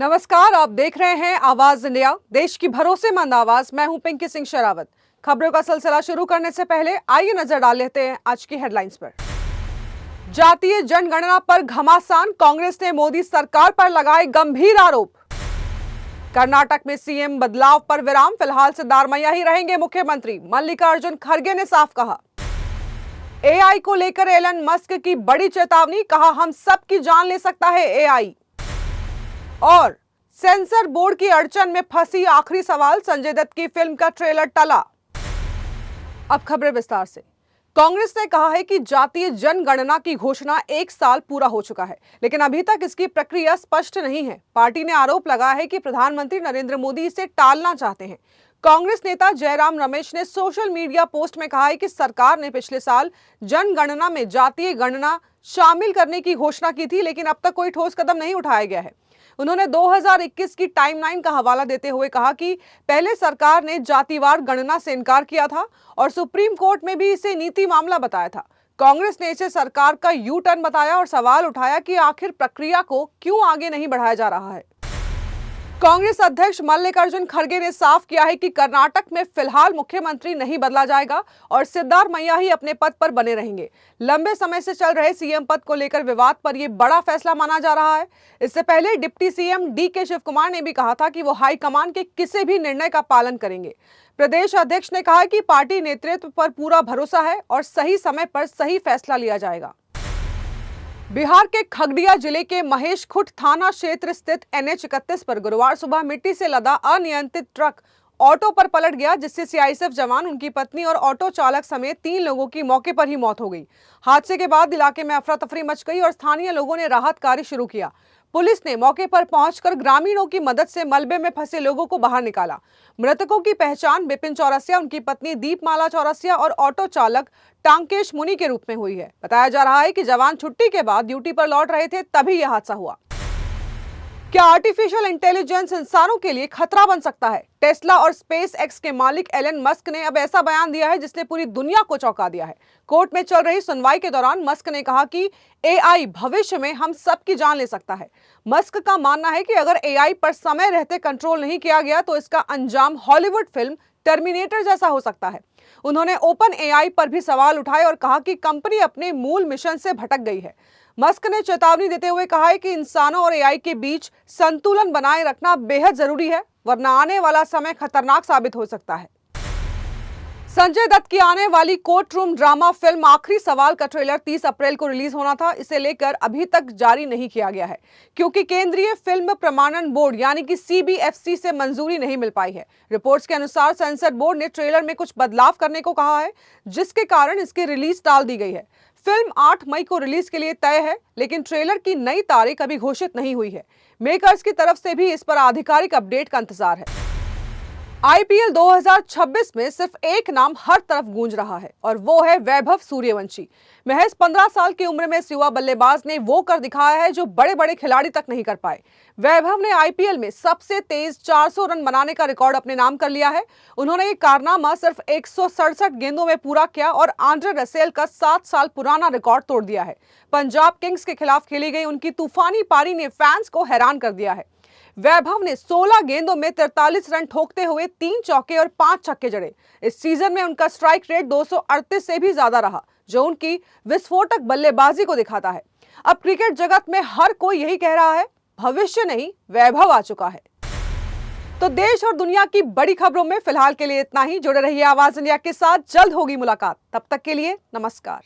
नमस्कार, आप देख रहे हैं आवाज इंडिया, देश की भरोसेमंद आवाज। मैं हूं पिंकी सिंह शरावत। खबरों का सिलसिला शुरू करने से पहले आइए नजर डाल लेते हैं आज की हेडलाइंस पर। जातीय जनगणना पर घमासान, कांग्रेस ने मोदी सरकार पर लगाए गंभीर आरोप। कर्नाटक में सीएम बदलाव पर विराम, फिलहाल सिद्धारमैया ही रहेंगे मुख्यमंत्री, मल्लिकार्जुन खड़गे ने साफ कहा। एआई को लेकर एलन मस्क की बड़ी चेतावनी, कहा हम सबकी जान ले सकता है एआई। और सेंसर बोर्ड की अड़चन में फंसी आखिरी सवाल, संजय दत्त की फिल्म का ट्रेलर टला। अब खबरें विस्तार से। कांग्रेस ने कहा है कि जातीय जनगणना की घोषणा 1 साल पूरा हो चुका है, लेकिन अभी तक इसकी प्रक्रिया स्पष्ट नहीं है। पार्टी ने आरोप लगाया है कि प्रधानमंत्री नरेंद्र मोदी इसे टालना चाहते हैं। कांग्रेस नेता जयराम रमेश ने सोशल मीडिया पोस्ट में कहा है कि सरकार ने पिछले साल जनगणना में जातीय गणना शामिल करने की घोषणा की थी, लेकिन अब तक कोई ठोस कदम नहीं उठाया गया है। उन्होंने 2021 की टाइमलाइन का हवाला देते हुए कहा कि पहले सरकार ने जातिवार गणना से इनकार किया था और सुप्रीम कोर्ट में भी इसे नीति मामला बताया था। कांग्रेस ने इसे सरकार का यू टर्न बताया और सवाल उठाया कि आखिर प्रक्रिया को क्यों आगे नहीं बढ़ाया जा रहा है। कांग्रेस अध्यक्ष मल्लिकार्जुन खड़गे ने साफ किया है कि कर्नाटक में फिलहाल मुख्यमंत्री नहीं बदला जाएगा और सिद्धारमैया ही अपने पद पर बने रहेंगे। लंबे समय से चल रहे सीएम पद को लेकर विवाद पर यह बड़ा फैसला माना जा रहा है। इससे पहले deputy CM DK Shivakumar ने भी कहा था कि वो हाईकमान के किसी भी निर्णय का पालन करेंगे। प्रदेश अध्यक्ष ने कहा कि पार्टी नेतृत्व पर पूरा भरोसा है और सही समय पर सही फैसला लिया जाएगा। बिहार के खगड़िया जिले के महेश खुट थाना क्षेत्र स्थित NH 31 पर गुरुवार सुबह मिट्टी से लदा अनियंत्रित ट्रक ऑटो पर पलट गया, जिससे सीआईएसएफ जवान, उनकी पत्नी और ऑटो चालक समेत 3 लोगों की मौके पर ही मौत हो गई। हादसे के बाद इलाके में अफरा तफरी मच गई और स्थानीय लोगों ने राहत कार्य शुरू किया। पुलिस ने मौके पर पहुंचकर ग्रामीणों की मदद से मलबे में फंसे लोगों को बाहर निकाला। मृतकों की पहचान बिपिन चौरसिया, उनकी पत्नी दीपमाला चौरसिया और ऑटो चालक टांकेश मुनि के रूप में हुई है। बताया जा रहा है कि जवान छुट्टी के बाद ड्यूटी पर लौट रहे थे, तभी यह हादसा हुआ। क्या आर्टिफिशियल इंटेलिजेंस इंसानों के लिए खतरा बन सकता है? टेस्ला और स्पेस एक्स के मालिक एलन मस्क ने अब ऐसा बयान दिया है जिसने पूरी दुनिया को चौंका दिया है। कोर्ट में चल रही सुनवाई के दौरान मस्क ने कहा कि एआई भविष्य में हम सबकी जान ले सकता है। मस्क का मानना है कि अगर एआई पर समय रहते कंट्रोल नहीं किया गया तो इसका अंजाम हॉलीवुड फिल्म टर्मिनेटर जैसा हो सकता है। उन्होंने ओपन एआई पर भी सवाल उठाए और कहा कि कंपनी अपने मूल मिशन से भटक गई है। मस्क ने चेतावनी देते हुए कहा है कि इंसानों और एआई के बीच संतुलन बनाए रखना बेहद जरूरी है, वरना आने वाला समय खतरनाक साबित हो सकता है। संजय दत्त की आने वाली कोर्ट रूम ड्रामा फिल्म आखिरी सवाल का ट्रेलर 30 अप्रैल को रिलीज होना था। इसे लेकर अभी तक जारी नहीं किया गया है, क्योंकि केंद्रीय फिल्म प्रमाणन बोर्ड यानी कि CBFC से मंजूरी नहीं मिल पाई है। रिपोर्ट्स के अनुसार सेंसर बोर्ड ने ट्रेलर में कुछ बदलाव करने को कहा है, जिसके कारण इसकी रिलीज टाल दी गई है। फिल्म 8 मई को रिलीज के लिए तय है, लेकिन ट्रेलर की नई तारीख अभी घोषित नहीं हुई है। मेकर्स की तरफ से भी इस पर आधिकारिक अपडेट का इंतजार है। IPL 2026 में सिर्फ एक नाम हर तरफ गूंज रहा है और वो है वैभव सूर्यवंशी। महज 15 साल की उम्र में इस युवा बल्लेबाज ने वो कर दिखाया है जो बड़े बड़े खिलाड़ी तक नहीं कर पाए। वैभव ने IPL में सबसे तेज 400 रन बनाने का रिकॉर्ड अपने नाम कर लिया है। उन्होंने ये कारनामा सिर्फ 167 गेंदों में पूरा किया और आंद्रे रसेल का 7 साल पुराना रिकॉर्ड तोड़ दिया है। पंजाब किंग्स के खिलाफ खेली गई उनकी तूफानी पारी ने फैंस को हैरान कर दिया है। वैभव ने 16 गेंदों में 43 रन ठोकते हुए 3 चौके और 5 छक्के जड़े। इस सीजन में उनका स्ट्राइक रेट 238 से भी ज्यादा रहा, जो उनकी विस्फोटक बल्लेबाजी को दिखाता है। अब क्रिकेट जगत में हर कोई यही कह रहा है, भविष्य नहीं, वैभव आ चुका है। तो देश और दुनिया की बड़ी खबरों में फिलहाल के लिए इतना ही। जुड़े रहिए आवाज इंडिया के साथ, जल्द होगी मुलाकात। तब तक के लिए नमस्कार।